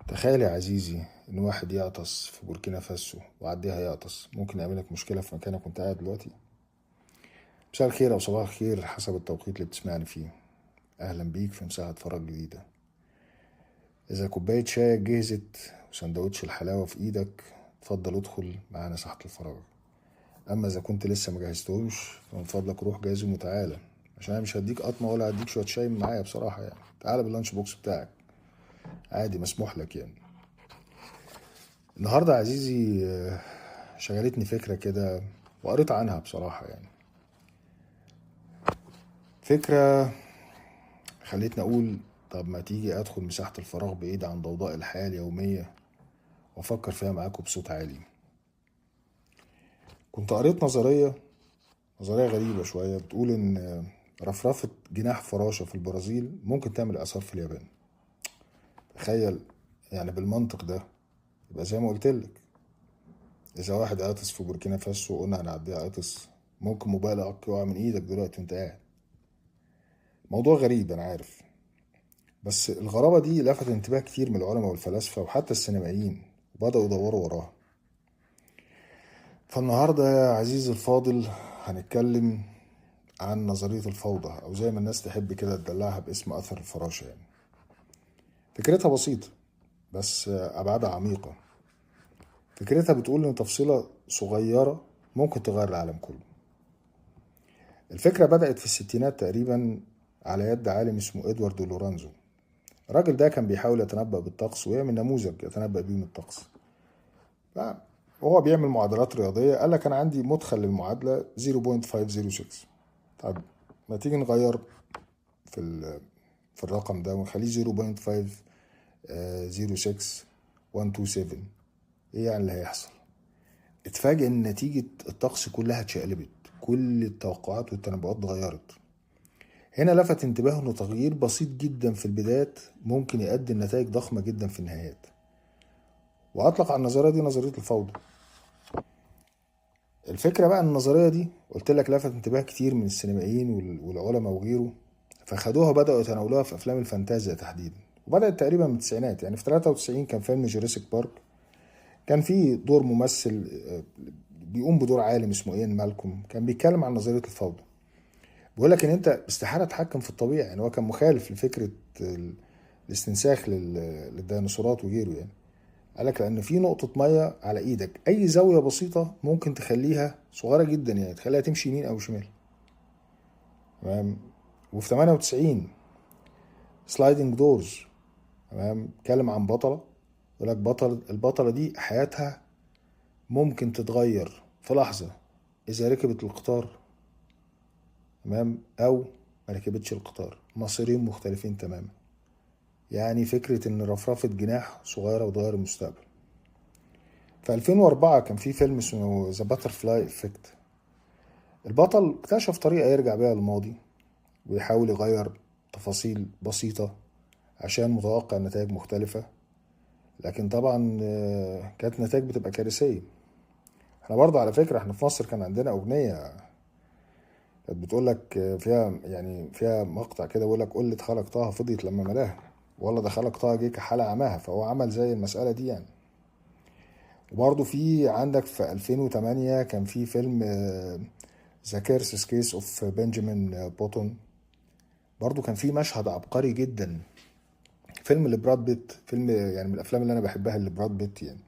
تخيل يا عزيزي إن واحد يعطس في بوركينا فاسو وعديها يعطس ممكن يعملك مشكلة في مكانك وانت قاعد دلوقتي. مساء الخير أو صباح الخير حسب التوقيت اللي بتسمعني فيه. أهلا بيك في مساحة فراغ جديدة. إذا كوباية شايك جهزت وسندوتش الحلاوة في إيدك اتفضل ادخل معانا ساحة الفراغ. أما إذا كنت لسه مجهزتهوش فمن فضلك روح جاهزهم وتعالى، عشان أنا مش هديك قطمة ولا هديك شوية شاي معايا بصراحة. يعني تعالى باللانش بوكس بتاعك، عادي مسموح لك يعني. النهاردة يا عزيزي شغلتني فكرة كده وقريت عنها بصراحة. يعني فكرة خلتني أقول طب ما تيجي أدخل مساحة الفراغ بعيد عن ضوضاء الحياة اليومية وأفكر فيها معاكم بصوت عالي. كنت قريت نظرية غريبة شوية بتقول إن رفرفة جناح فراشة في البرازيل ممكن تعمل إعصار في اليابان. تخيل، يعني بالمنطق ده يبقى زي ما قلتلك، إذا واحد عاطس في بوركينا فاسو وقلنا هنعديها عاطس، ممكن موبايلك يقع من إيدك دلوقتي وأنت قاعد. موضوع غريب أنا عارف، بس الغرابة دي لفتت انتباه كتير من العلماء والفلاسفة وحتى السينمائيين وبدأوا يدوروا وراها. فالنهاردة يا عزيزي الفاضل هنتكلم عن نظرية الفوضى، أو زي ما الناس تحب كده تدلعها باسم أثر الفراشة. يعني فكرتها بسيطة بس أبعادها عميقة. فكرتها بتقول إن تفصيلة صغيرة ممكن تغير العالم كله. الفكرة بدأت في الستينات تقريبا على يد عالم اسمه إدوارد لورانزو. الراجل ده كان بيحاول يتنبأ بالطقس ويعمل نموذج يتنبأ بيه من الطقس. وهو بيعمل معادلات رياضية قال لك أنا عندي مدخل للمعادلة 0.506. طب ما تيجي نغير في في الرقم ده ونخليه 0.506127. ايه يعني اللي هيحصل؟ اتفاجئ ان نتيجة الطقس كلها اتشقلبت، كل التوقعات والتنبؤات اتغيرت. هنا لفت انتباهه انه تغيير بسيط جدا في البدايات ممكن يؤدي لنتائج ضخمة جدا في النهايات، واطلق على النظرية دي نظرية الفوضى. الفكرة بقى ان النظرية دي قلت لك لفت انتباه كتير من السينمائيين والعلماء وغيره، فخدوها بدأوا يتناولوها في افلام الفانتازيا تحديدا. وبدأت تقريبا من التسعينات، يعني في 93 كان فيلم جوراسيك بارك، كان فيه دور ممثل بيقوم بدور عالم اسمه ايان مالكوم، كان بيتكلم عن نظرية الفوضى. بيقول لك ان انت استحالة تتحكم في الطبيعة. يعني هو كان مخالف لفكرة الاستنساخ للديناصورات وغيره. يعني قال لك لان في نقطة مية على ايدك اي زاوية بسيطة ممكن تخليها صغيرة جدا، يعني تخليها تمشي يمين او شمال. تمام. وفي 98 سلايدنج دورز، تمام، اتكلم عن بطلة. يقول لك البطلة دي حياتها ممكن تتغير في لحظة إذا ركبت القطار، تمام، أو ما ركبتش القطار، مصيرين مختلفين تماما. يعني فكرة إن رفرفة جناح صغيرة وتغير المستقبل. في 2004 كان في فيلم اسمه ذا باترفلاي افكت. البطل اكتشف طريقة يرجع بيها للماضي ويحاول يغير تفاصيل بسيطة عشان متوقع نتائج مختلفة، لكن طبعا كانت نتائج بتبقى كارثية. احنا برضه على فكرة احنا في مصر كان عندنا أغنية كانت بتقول لك فيها، يعني فيها مقطع كده بيقول لك قلة خلق طه فضيت لما ملاها، والله ده خلق طه جه كحالة عماها، فهو عمل زي المسألة دي يعني. وبرضه في عندك في 2008 كان في فيلم ذا كيرسس كيس اوف بنجامين بوتون. برضه كان في مشهد عبقري جدا، فيلم لبراد بيت، فيلم يعني من الافلام اللي انا بحبها لبراد بيت. يعني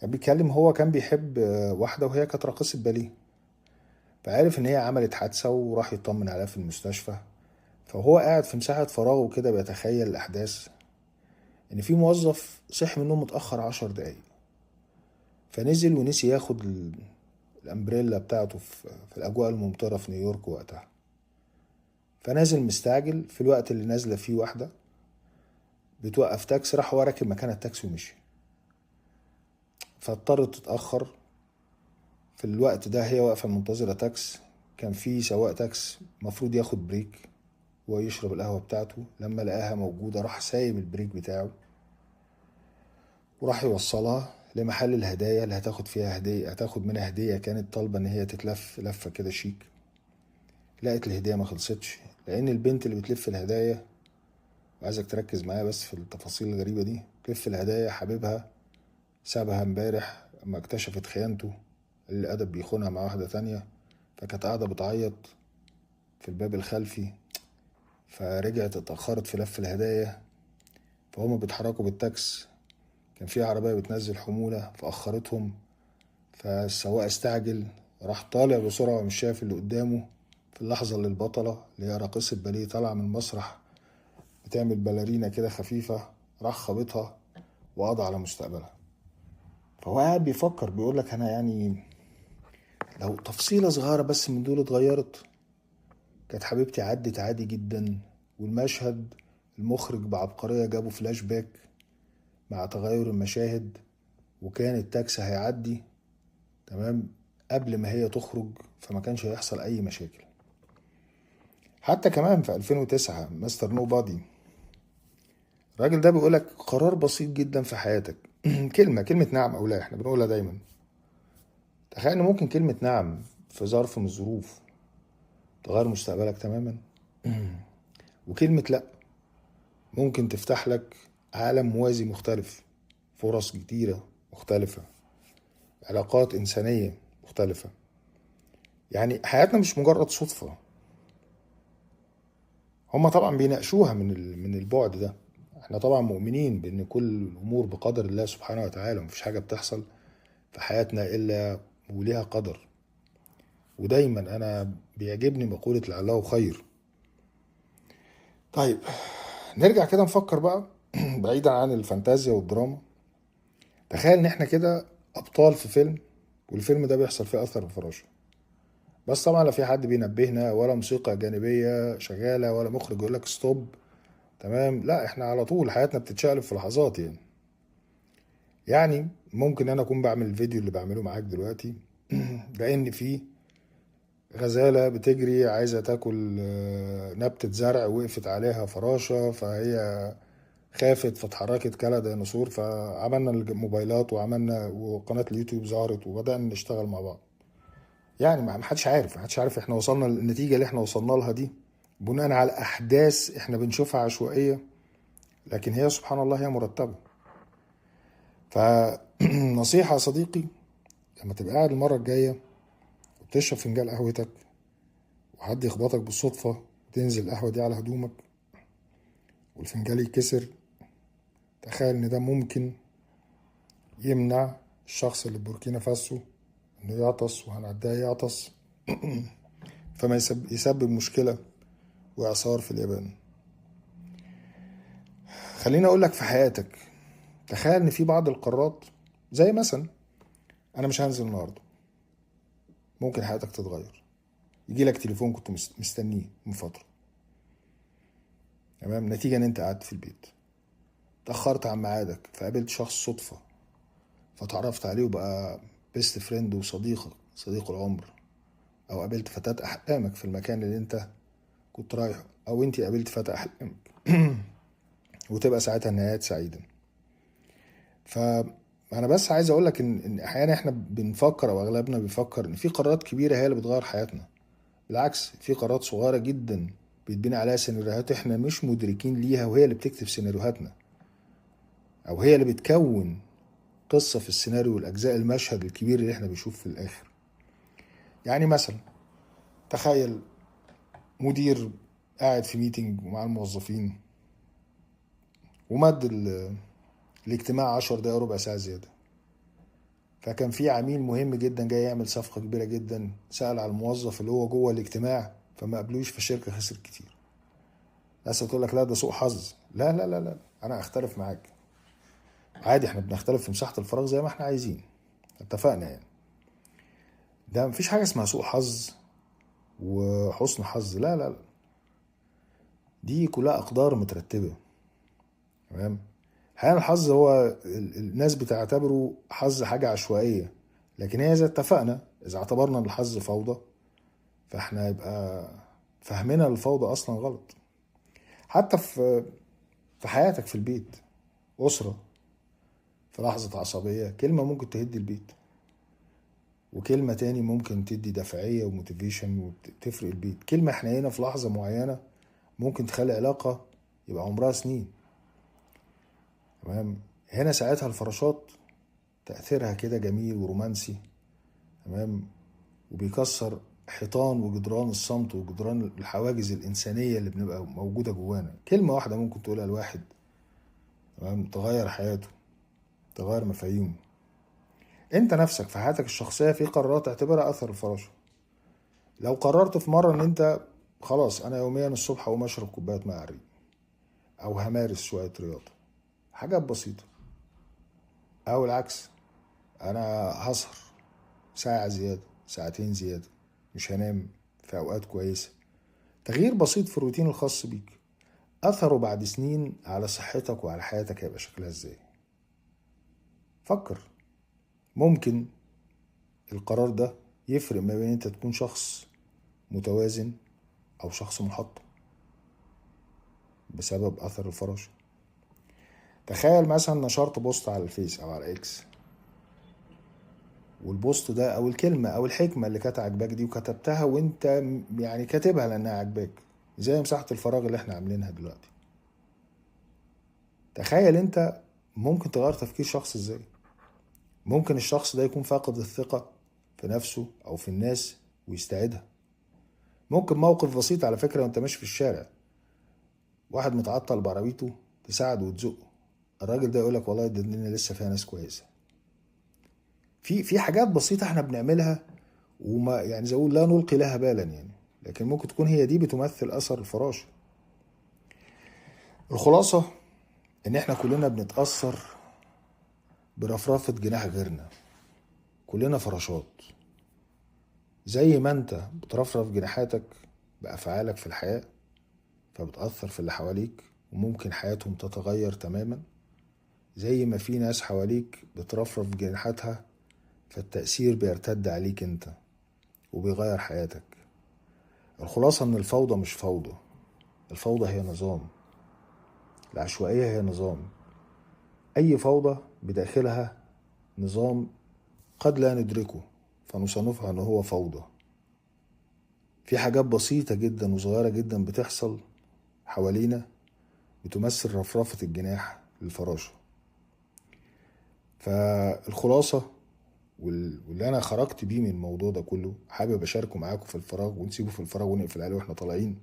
بيتكلم هو كان بيحب واحدة وهي كانت راقصة باليه، فعرف ان هي عملت حادثة وراح يطمن عليها في المستشفى. فهو قاعد في مساحة فراغه كده بيتخيل الأحداث، إن في موظف صحي من النوم متأخر 10 دقايق، فنزل ونسي ياخد الأمبريلا بتاعته في الأجواء الممطرة في نيويورك وقتها. فنازل مستعجل في الوقت اللي نازلة فيه واحدة بتوقف تاكسي، راح هو راكب مكان التاكسي ومشي، فاضطرت تتأخر. في الوقت ده هي واقفة منتظرة تاكس، كان في سواق تاكس مفروض ياخد بريك ويشرب القهوة بتاعته، لما لقاها موجودة راح سايب البريك بتاعه وراح يوصلها لمحل الهدايا اللي هتاخد فيها هدية، هتاخد منها هدية كانت طالبة ان هي تتلف لفة كده شيك. لقت الهدية ما خلصتش، لان البنت اللي بتلف الهدايا وعايزك تركز معايا بس في التفاصيل الغريبة دي. كيف الهدايا حبيبها سابها امبارح اما اكتشفت خيانته، اللي الأدب بيخونها مع واحدة تانية، فكانت قاعدة بتعيط في الباب الخلفي، فرجعت اتأخرت في لف الهدايا، فهم بيتحركوا بالتاكس، كان في عربية بتنزل حمولة فأخرتهم، فالسواق استعجل راح طالع بسرعة ومش شايف اللي قدامه. في اللحظة اللي البطلة اللي هي راقصة باليه طالعة من المسرح بتعمل باليرينا كده خفيفة، راح خابطها وقضى على مستقبلها. فهو قاعد بيفكر بيقولك أنا يعني لو تفصيلة صغيرة بس من دول اتغيرت كانت حبيبتي عدت عادي جدا. والمشهد المخرج بعبقرية جابه فلاش باك مع تغير المشاهد، وكان التاكسي هيعدي تمام قبل ما هي تخرج، فما كانش هيحصل أي مشاكل. حتى كمان في 2009 مستر نو بادي، الراجل ده بيقولك قرار بسيط جدا في حياتك كلمة نعم أو لا، احنا بنقولها دايما. تخيل ان ممكن كلمة نعم في ظرف من الظروف تغير مستقبلك تماما، وكلمة لا ممكن تفتح لك عالم موازي مختلف، فرص كتيرة مختلفة، علاقات إنسانية مختلفة. يعني حياتنا مش مجرد صدفة. هما طبعا بيناقشوها من البعد ده. احنا طبعا مؤمنين بان كل الامور بقدر الله سبحانه وتعالى، ومفيش حاجة بتحصل في حياتنا الا وليها قدر. ودايما انا بيعجبني مقولة لعله خير. طيب نرجع كده نفكر بقى بعيدا عن الفانتازيا والدراما. تخيل ان احنا كده ابطال في فيلم، والفيلم ده بيحصل فيه اثر الفراشة، بس طبعا لا في حد بينبهنا ولا موسيقى جانبية شغالة ولا مخرج يقول لك ستوب. تمام، لا احنا على طول حياتنا بتتشقلب في لحظات يعني ممكن انا اكون بعمل الفيديو اللي بعمله معاك دلوقتي لان فيه غزالة بتجري عايزة تاكل نبتة زرع، وقفت عليها فراشة فهي خافت فاتحركت كلا ديناصور، فعملنا الموبايلات وعملنا وقناة اليوتيوب ظهرت وبدأنا نشتغل مع بعض. يعني ما حدش عارف احنا وصلنا للنتيجة اللي احنا وصلنا لها دي بناء على أحداث احنا بنشوفها عشوائية، لكن هي سبحان الله هي مرتبة. فنصيحة يا صديقي، لما تبقى قاعد المرة الجاية وتشرب فنجان قهوتك وحد يخبطك بالصدفة وتنزل القهوة دي على هدومك والفنجان يتكسر، تخيل ان ده ممكن يمنع الشخص اللي في بوركينا فاسو انه يعطس وهنعديه يعطس فما يسبب مشكلة واعصار في اليابان. خليني اقول لك في حياتك، تخيل ان في بعض القرارات زي مثلا انا مش هنزل النهارده، ممكن حياتك تتغير. يجي لك تليفون كنت مستنيه من فتره، تمام، نتيجه ان انت قعدت في البيت، اتاخرت عن ميعادك فقابلت شخص صدفه فتعرفت عليه وبقى بيست فريند وصديقك صديق العمر، او قابلت فتاة احلامك في المكان اللي انت كنت رايحه، او انت قابلت فتاة احلامك وتبقى ساعتها النهايات سعيده. فانا بس عايز اقول لك ان احيانا احنا بنفكر او اغلبنا بيفكر ان في قرارات كبيره هي اللي بتغير حياتنا. بالعكس، في قرارات صغيره جدا بيتبني عليها سيناريوهات احنا مش مدركين ليها، وهي اللي بتكتب سيناريوهاتنا، او هي اللي بتكون قصه في السيناريو والاجزاء المشهد الكبير اللي احنا بنشوف في الاخر. يعني مثلا تخيل مدير قاعد في ميتنج مع الموظفين ومد الاجتماع 10 دقايق ربع ساعه زياده، فكان في عميل مهم جدا جاي يعمل صفقة كبيرة جدا، سأل على الموظف اللي هو جوه الاجتماع فما قبلوش، فالشركة خسرت كتير. ناس هتقول لك لا ده سوء حظ، لا لا لا لا، انا اختلف معاك. عادي احنا بنختلف في مساحة الفراغ زي ما احنا عايزين، اتفقنا يعني. ده مفيش حاجة اسمها سوء حظ وحسن حظ، لا لا لا، دي كلها اقدار مترتبة. تمام. احيانا الحظ هو الناس بتعتبره حظ حاجة عشوائية، لكن هي اذا اتفقنا اذا اعتبرنا ان الحظ فوضى فاحنا يبقى فهمنا الفوضى اصلا غلط. حتى في حياتك في البيت، اسرة في لحظة عصبية كلمة ممكن تهدي البيت، وكلمة تاني ممكن تدي دافعية وموتيفيشن وتفرق البيت. كلمة حنينة في لحظة معينة ممكن تخلي علاقة يبقى عمرها سنين. تمام. هنا ساعتها الفراشات تأثيرها كده جميل ورومانسي. تمام. وبيكسر حيطان وجدران الصمت وجدران الحواجز الإنسانية اللي بنبقى موجودة جوانا. كلمة واحدة ممكن تقولها لواحد، تمام، تغير حياته، تغير مفاهيمه. انت نفسك في حياتك الشخصية في قرارات اعتبرها أثر الفراشة. لو قررت في مرة ان انت خلاص انا يوميا الصبح اقوم اشرب كوباية ماء على الريق، او همارس شوية رياضة، حاجات بسيطة، او العكس انا هسهر ساعة زيادة، ساعتين زيادة، مش هنام في اوقات كويسة. تغيير بسيط في الروتين الخاص بيك اثره بعد سنين على صحتك وعلى حياتك هيبقى شكلها ازاي. فكر، ممكن القرار ده يفرق ما بين انت تكون شخص متوازن او شخص محطم بسبب اثر الفراشة. تخيل مثلا نشرت بوست على الفيس او على اكس، والبوست ده او الكلمة او الحكمة اللي كانت عاجباك دي وكتبتها وانت يعني كاتبها لانها عاجباك، زي مساحة الفراغ اللي احنا عاملينها دلوقتي. تخيل انت ممكن تغير تفكير شخص ازاي. ممكن الشخص ده يكون فاقد الثقة في نفسه او في الناس ويستعيدها. ممكن موقف بسيط على فكرة وانت ماشي في الشارع، واحد متعطل بعربيته تساعده وتزقه، الراجل ده يقولك والله ده الدنيا لسه فيها ناس كويسة. في حاجات بسيطة احنا بنعملها وما يعني زي اقول لا نلقي لها بالا يعني، لكن ممكن تكون هي دي بتمثل اثر الفراشة. الخلاصة ان احنا كلنا بنتأثر برفرفة جناح غيرنا. كلنا فراشات. زي ما انت بترفرف جناحاتك بأفعالك في الحياة فبتأثر في اللي حواليك وممكن حياتهم تتغير تماما، زي ما في ناس حواليك بترفرف جناحاتها فالتأثير بيرتد عليك انت وبيغير حياتك. الخلاصة ان الفوضى مش فوضى، الفوضى هي نظام، العشوائية هي نظام. اي فوضى بداخلها نظام قد لا ندركه فنصنفها ان هو فوضى. في حاجات بسيطة جدا وصغيرة جدا بتحصل حوالينا بتمثل رفرفة الجناح للفراشة. فالخلاصة واللي انا خرجت بيه من الموضوع ده كله حابب اشاركه معاكم في الفراغ ونسيبه في الفراغ ونقفل عليه واحنا طالعين،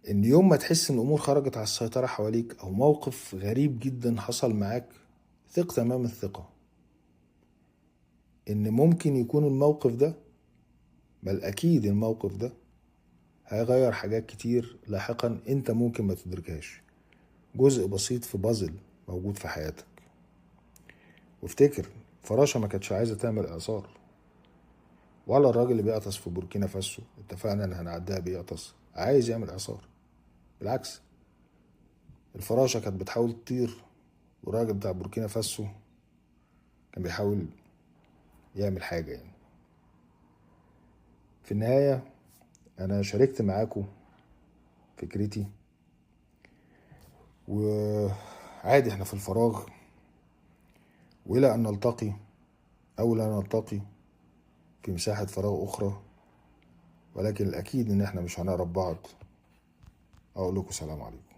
ان يوم ما تحس ان الامور خرجت على السيطرة حواليك او موقف غريب جدا حصل معاك، ثق تمام الثقة ان ممكن يكون الموقف ده، بل اكيد الموقف ده هيغير حاجات كتير لاحقا انت ممكن ما تدركهاش. جزء بسيط في بازل موجود في حياتك. وافتكر فراشة ما كانتش عايزة تعمل اعصار، ولا الراجل اللي بيعطس في بوركينا فاسو اتفقنا ان هنعديها بيعطس عايز يعمل اعصار. بالعكس، الفراشة كانت بتحاول تطير والراجل بتاع بوركينا فاسو كان بيحاول يعمل حاجة يعني. في النهاية انا شاركت معاكم فكرتي، وعادي احنا في الفراغ، والى ان نلتقي او لا نلتقي في مساحة فراغ اخرى، ولكن الاكيد ان احنا مش هنقرب بعض. اقول لكم سلام عليكم.